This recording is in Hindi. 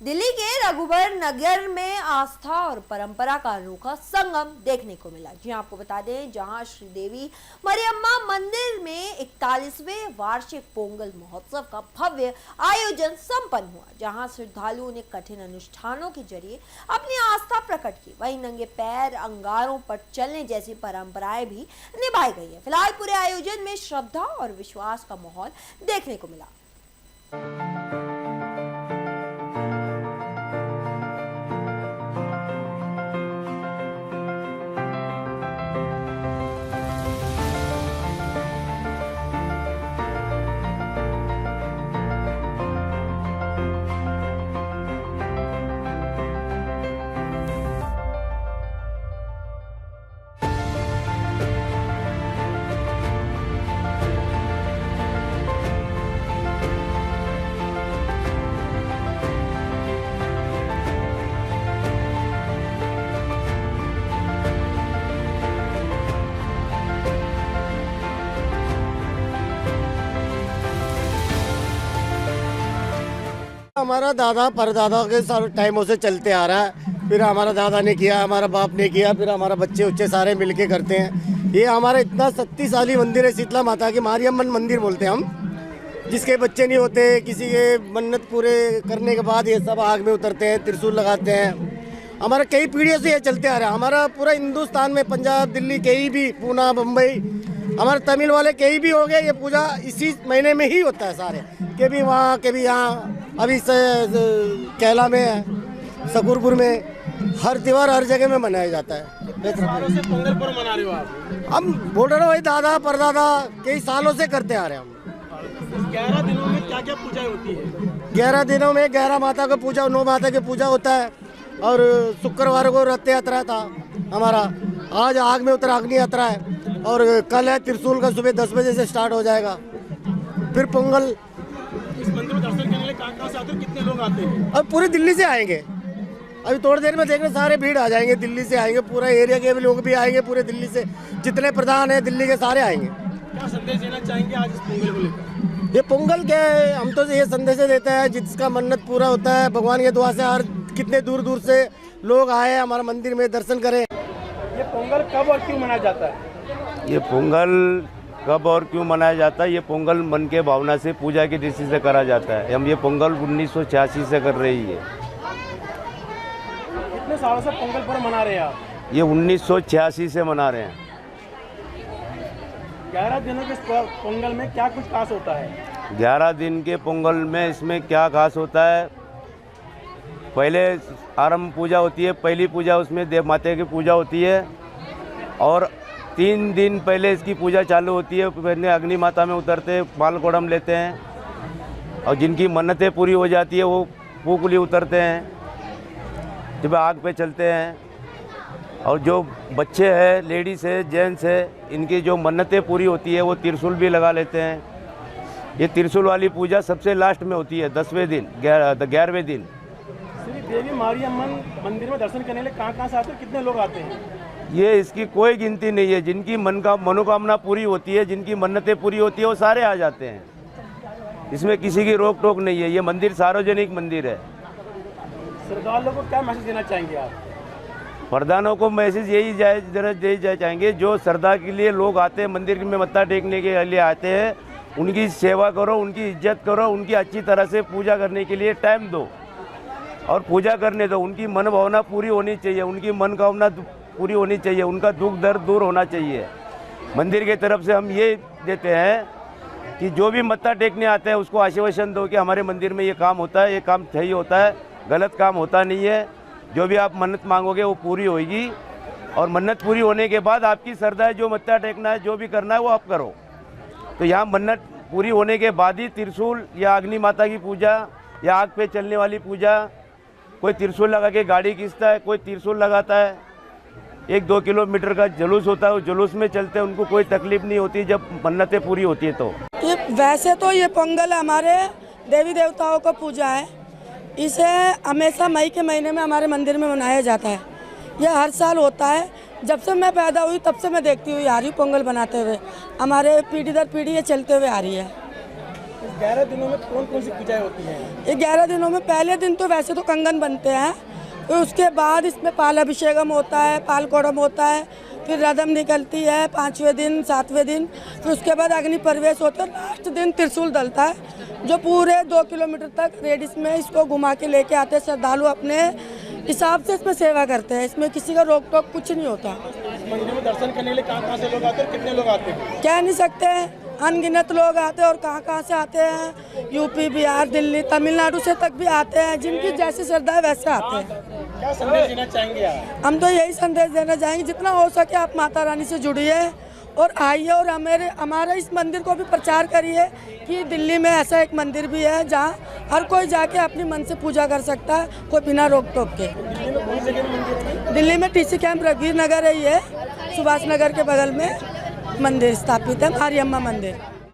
दिल्ली के रघुबर नगर में आस्था और परंपरा का अनोखा संगम देखने को मिला। जी आपको बता दें, जहां श्रीदेवी मरियम्मा मंदिर में 41वें वार्षिक पोंगल महोत्सव का भव्य आयोजन संपन्न हुआ, जहां श्रद्धालुओं ने कठिन अनुष्ठानों के जरिए अपनी आस्था प्रकट की। वहीं नंगे पैर अंगारों पर चलने जैसी परंपराएं भी निभाई गई है। फिलहाल पूरे आयोजन में श्रद्धा और विश्वास का माहौल देखने को मिला। हमारा दादा परदादा के सारे टाइमों से चलते आ रहा है। फिर हमारा दादा ने किया, हमारा बाप ने किया, फिर हमारा बच्चे उच्चे सारे मिलके करते हैं। ये हमारा इतना 37 साली मंदिर है, शीतला माता की मारियम्मन मंदिर बोलते हैं हम। जिसके बच्चे नहीं होते, किसी के मन्नत पूरे करने के बाद ये सब आग में उतरते हैं, त्रिशूल लगाते हैं। हमारा कई पीढ़ियों से ये चलते आ रहा है। हमारा पूरा हिंदुस्तान में पंजाब, दिल्ली, कहीं भी, पूना, मुंबई, हमारे तमिल वाले कहीं भी हो गए, ये पूजा इसी महीने में ही होता है। सारे के भी वहाँ के भी यहाँ, अभी कैला में, सकूरपुर में, हर त्योहार हर जगह में मनाया जाता है। से पोंगल पर्व मना रहे हो आप? हम बोल रहे भाई, दादा परदादा कई सालों से करते आ रहे हैं हम। 11 दिनों में क्या क्या पूजा होती है? 11 दिनों में 11 माता का पूजा, 9 माता की पूजा होता है। और शुक्रवार को रथ यात्रा था हमारा। आज आग में उतर अग्नि यात्रा है। और कल है त्रिशूल का, सुबह 10 बजे से स्टार्ट हो जाएगा। फिर पोंगल। इस मंदिर में दर्शन करने के लिए कहाँ से आते हैं, कितने लोग आते हैं? अब पूरे दिल्ली से आएंगे। अभी थोड़ी देर में देखने सारे भीड़ आ जाएंगे, दिल्ली से आएंगे, पूरा एरिया के भी लोग भी आएंगे, पूरे दिल्ली से जितने प्रधान हैं दिल्ली के सारे आएंगे। क्या संदेश देना चाहेंगे आज इस पोंगल को लेकर? ये पोंगल क्या है, हम तो ये संदेश देते हैं, जिसका मन्नत पूरा होता है भगवान की दुआ से, हर कितने दूर दूर से लोग आए हमारे मंदिर में दर्शन करें। ये पोंगल कब और क्यों मनाया जाता है? ये पोंगल कब और क्यों मनाया जाता है? ये पोंगल मन के भावना से, पूजा की दृष्टि से करा जाता है। हम ये पोंगल 1986 से कर रही है। कितने सालों से पोंगल पर्व मना रहे हैं आप? ये 1986 से मना रहे हैं। 11 दिनों के पोंगल में क्या कुछ खास होता है? 11 दिन के पोंगल में इसमें क्या खास होता है? पहले आरंभ पूजा होती है, पहली पूजा, उसमें देव माता की पूजा होती है। और 3 दिन पहले इसकी पूजा चालू होती है। पहले अग्नि माता में उतरते हैं, माल कोड़म लेते हैं, और जिनकी मन्नतें पूरी हो जाती है वो पूकुली उतरते हैं, जब आग पे चलते हैं। और जो बच्चे हैं, लेडीज़ है, जेंट्स है, इनकी जो मन्नतें पूरी होती है वो त्रिशूल भी लगा लेते हैं। ये त्रिशूल वाली पूजा सबसे लास्ट में होती है, 10वें दिन, 11वें दिन। श्री देवी मारियम्मन मंदिर में दर्शन करने के लिए कहाँ से आते हैं, कितने लोग आते हैं? ये इसकी कोई गिनती नहीं है। जिनकी मनोकामना पूरी होती है, जिनकी मन्नतें पूरी होती है, वो सारे आ जाते हैं। इसमें किसी की रोक टोक नहीं है। ये मंदिर सार्वजनिक मंदिर है। श्रद्धालुओं को क्या मैसेज देना चाहेंगे आप? प्रधानों को मैसेज यही दे चाहेंगे, जो श्रद्धा के लिए लोग आते हैं, मंदिर में मत्था टेकने के लिए आते हैं, उनकी सेवा करो, उनकी इज्जत करो, उनकी अच्छी तरह से पूजा करने के लिए टाइम दो और पूजा करने दो। उनकी मन भावना पूरी होनी चाहिए, उनकी मनोकामना पूरी होनी चाहिए, उनका दुख दर्द दूर होना चाहिए। मंदिर की तरफ से हम ये देते हैं कि जो भी मत्था टेकने आता है उसको आश्वासन दो कि हमारे मंदिर में ये काम होता है, ये काम सही होता है, गलत काम होता नहीं है। जो भी आप मन्नत मांगोगे वो पूरी होगी। और मन्नत पूरी होने के बाद आपकी श्रद्धा है, जो मत्था टेकना है, जो भी करना है वो आप करो। तो यहाँ मन्नत पूरी होने के बाद ही त्रिशूल या अग्नि माता की पूजा या आग पे चलने वाली पूजा, कोई त्रिशूल लगा के गाड़ी खींचता है, कोई त्रिशूल लगाता है। 1-2 किलोमीटर का जुलूस होता है, उस जुलूस में चलते हैं, उनको कोई तकलीफ नहीं होती जब मन्नतें पूरी होती है। तो ये वैसे तो ये पोंगल हमारे देवी देवताओं का पूजा है। इसे हमेशा मई के महीने में हमारे मंदिर में मनाया जाता है। यह हर साल होता है। जब से मैं पैदा हुई तब से मैं देखती हुई आ रही हूँ पोंगल बनाते हुए। हमारे पीढ़ी दर पीढ़ी ये चलते हुए आ रही है। 11 दिनों में कौन कौन सी पूजाएं होती हैं? ये 11 दिनों में पहले दिन तो वैसे तो कंगन बनते हैं, फिर उसके बाद इसमें पाल अभिषेकम होता है, पाल कोड़म होता है, फिर रदम निकलती है 5वें दिन 7वें दिन, फिर उसके बाद अग्नि प्रवेश होता है, लास्ट दिन त्रिशूल डलता है जो पूरे 2 किलोमीटर तक रेडियस में इसको घुमा के लेके आते हैं श्रद्धालु, अपने हिसाब से इसमें सेवा करते हैं। इसमें किसी का रोक टोक कुछ नहीं होता। इस मंदिर में दर्शन करने के लिए कहाँ से लोग आते हैं और कितने लोग आते हैं? कह नहीं सकते हैं, अनगिनत लोग आते हैं और कहाँ से आते हैं, यूपी बिहार दिल्ली तमिलनाडु से तक भी आते हैं, जिनकी जैसी श्रद्धा है वैसे आते हैं। क्या संदेश देना चाहेंगे आप? हम तो यही संदेश देना चाहेंगे, जितना हो सके आप माता रानी से जुड़िए और आइए और हमारे इस मंदिर को भी प्रचार करिए कि दिल्ली में ऐसा एक मंदिर भी है जहाँ हर कोई जाके अपनी मन से पूजा कर सकता है, कोई बिना रोक टोक के। दिल्ली में कौन से मंदिर है? दिल्ली में टीसी कैंप रघुवीर नगर है, ये सुभाष नगर के बगल में मंदिर स्थापित है, मारियम्मा मंदिर।